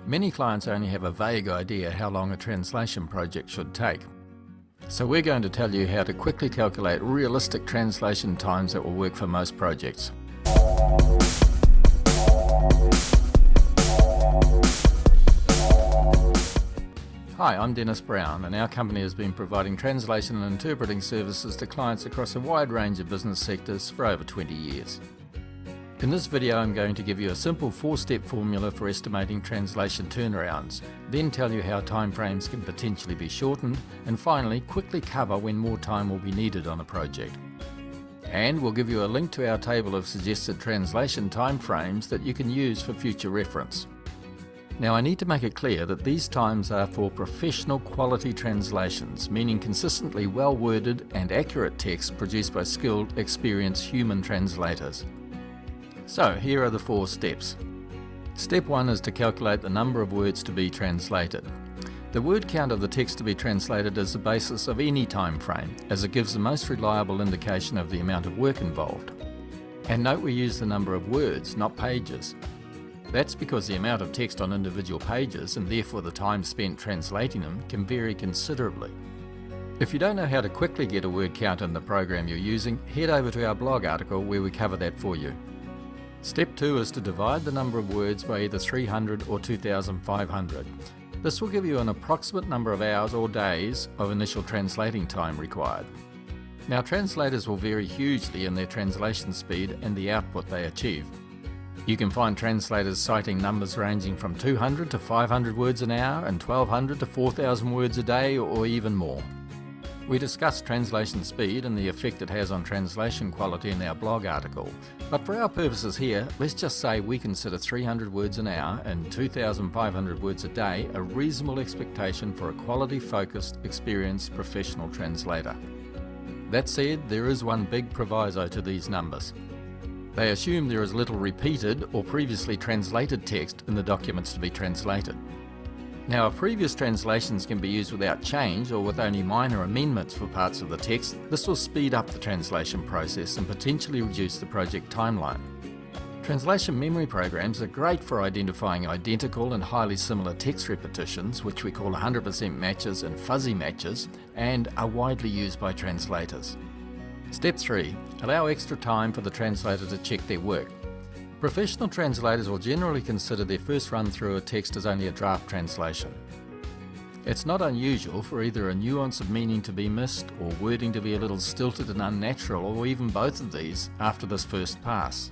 Many clients only have a vague idea how long a translation project should take. So we're going to tell you how to quickly calculate realistic translation times that will work for most projects. Hi, I'm Dennis Brown, and our company has been providing translation and interpreting services to clients across a wide range of business sectors for over 20 years. In this video, I'm going to give you a simple 4-step formula for estimating translation turnarounds, then tell you how timeframes can potentially be shortened, and finally quickly cover when more time will be needed on a project. And we'll give you a link to our table of suggested translation timeframes that you can use for future reference. Now, I need to make it clear that these times are for professional quality translations, meaning consistently well-worded and accurate text produced by skilled, experienced human translators. So here are the 4 steps. Step 1 is to calculate the number of words to be translated. The word count of the text to be translated is the basis of any time frame, as it gives the most reliable indication of the amount of work involved. And note we use the number of words, not pages. That's because the amount of text on individual pages, and therefore the time spent translating them, can vary considerably. If you don't know how to quickly get a word count in the program you're using, head over to our blog article where we cover that for you. Step 2 is to divide the number of words by either 300 or 2,500. This will give you an approximate number of hours or days of initial translating time required. Now, translators will vary hugely in their translation speed and the output they achieve. You can find translators citing numbers ranging from 200 to 500 words an hour and 1,200 to 4,000 words a day or even more. We discuss translation speed and the effect it has on translation quality in our blog article, but for our purposes here, let's just say we consider 300 words an hour and 2,500 words a day a reasonable expectation for a quality-focused, experienced professional translator. That said, there is one big proviso to these numbers. They assume there is little repeated or previously translated text in the documents to be translated. Now, if previous translations can be used without change or with only minor amendments for parts of the text, this will speed up the translation process and potentially reduce the project timeline. Translation memory programs are great for identifying identical and highly similar text repetitions, which we call 100% matches and fuzzy matches, and are widely used by translators. Step 3. Allow extra time for the translator to check their work. Professional translators will generally consider their first run through a text as only a draft translation. It's not unusual for either a nuance of meaning to be missed or wording to be a little stilted and unnatural, or even both of these after this first pass.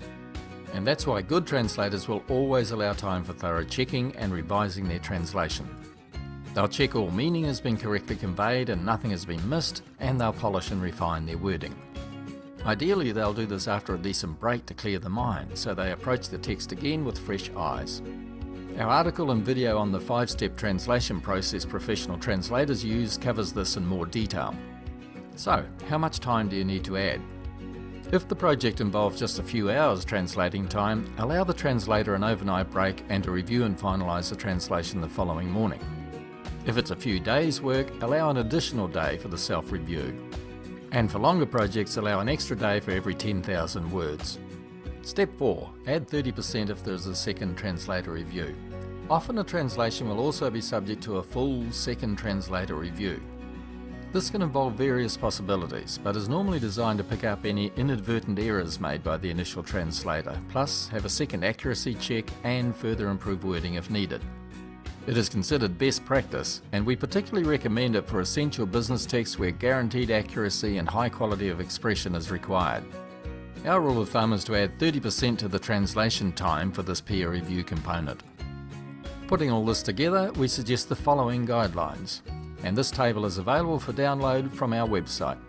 And that's why good translators will always allow time for thorough checking and revising their translation. They'll check all meaning has been correctly conveyed and nothing has been missed, and they'll polish and refine their wording. Ideally, they'll do this after a decent break to clear the mind, so they approach the text again with fresh eyes. Our article and video on the 5-step translation process professional translators use covers this in more detail. So, how much time do you need to add? If the project involves just a few hours translating time, allow the translator an overnight break and to review and finalise the translation the following morning. If it's a few days' work, allow an additional day for the self-review. And for longer projects, allow an extra day for every 10,000 words. Step 4. Add 30% if there is a second translator review. Often a translation will also be subject to a full second translator review. This can involve various possibilities, but is normally designed to pick up any inadvertent errors made by the initial translator, plus have a second accuracy check and further improve wording if needed. It is considered best practice, and we particularly recommend it for essential business text where guaranteed accuracy and high quality of expression is required. Our rule of thumb is to add 30% to the translation time for this peer review component. Putting all this together, we suggest the following guidelines, and this table is available for download from our website.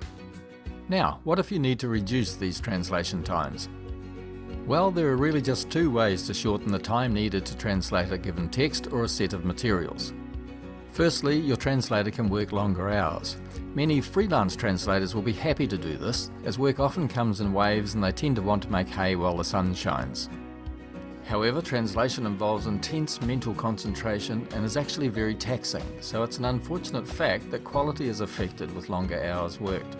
Now, what if you need to reduce these translation times? Well, there are really just 2 ways to shorten the time needed to translate a given text or a set of materials. Firstly, your translator can work longer hours. Many freelance translators will be happy to do this, as work often comes in waves and they tend to want to make hay while the sun shines. However, translation involves intense mental concentration and is actually very taxing, so it's an unfortunate fact that quality is affected with longer hours worked.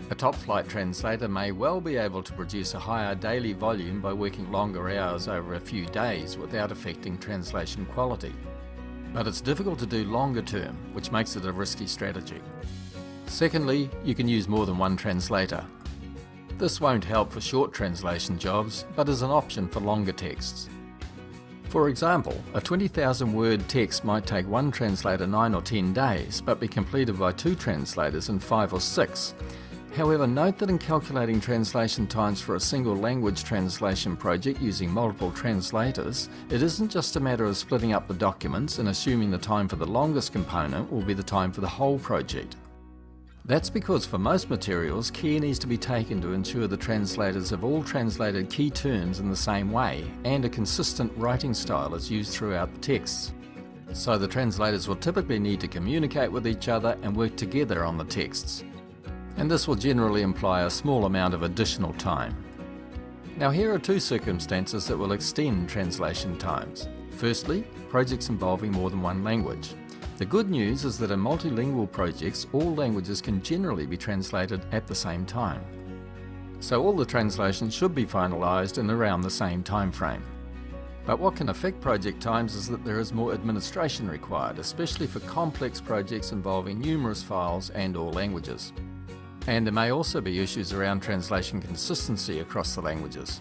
A top-flight translator may well be able to produce a higher daily volume by working longer hours over a few days without affecting translation quality. But it's difficult to do longer term, which makes it a risky strategy. Secondly, you can use more than one translator. This won't help for short translation jobs, but is an option for longer texts. For example, a 20,000 word text might take one translator 9 or 10 days, but be completed by 2 translators in 5 or 6. However, note that in calculating translation times for a single language translation project using multiple translators, it isn't just a matter of splitting up the documents and assuming the time for the longest component will be the time for the whole project. That's because for most materials, care needs to be taken to ensure the translators have all translated key terms in the same way and a consistent writing style is used throughout the texts. So the translators will typically need to communicate with each other and work together on the texts. And this will generally imply a small amount of additional time. Now here are 2 circumstances that will extend translation times. Firstly, projects involving more than one language. The good news is that in multilingual projects, all languages can generally be translated at the same time. So all the translations should be finalised in around the same time frame. But what can affect project times is that there is more administration required, especially for complex projects involving numerous files and/or languages. And there may also be issues around translation consistency across the languages.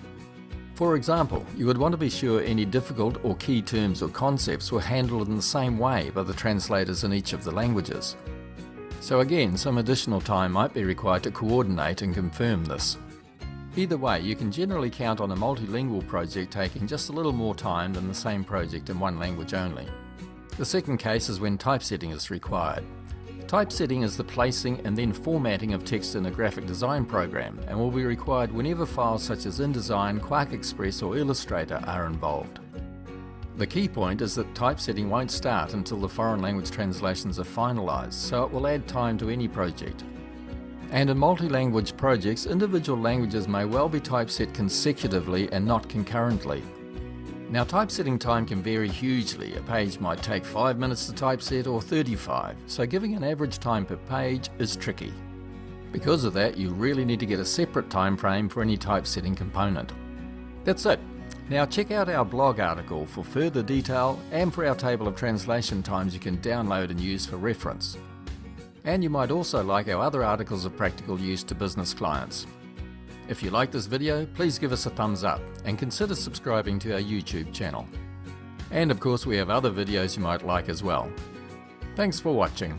For example, you would want to be sure any difficult or key terms or concepts were handled in the same way by the translators in each of the languages. So again, some additional time might be required to coordinate and confirm this. Either way, you can generally count on a multilingual project taking just a little more time than the same project in one language only. The second case is when typesetting is required. Typesetting is the placing and then formatting of text in a graphic design program and will be required whenever files such as InDesign, QuarkXPress or Illustrator are involved. The key point is that typesetting won't start until the foreign language translations are finalised, so it will add time to any project. And in multi-language projects, individual languages may well be typeset consecutively and not concurrently. Now typesetting time can vary hugely. A page might take 5 minutes to typeset or 35, so giving an average time per page is tricky. Because of that, you really need to get a separate time frame for any typesetting component. That's it. Now check out our blog article for further detail and for our table of translation times you can download and use for reference. And you might also like our other articles of practical use to business clients. If you like this video, please give us a thumbs up and consider subscribing to our YouTube channel. And of course we have other videos you might like as well. Thanks for watching.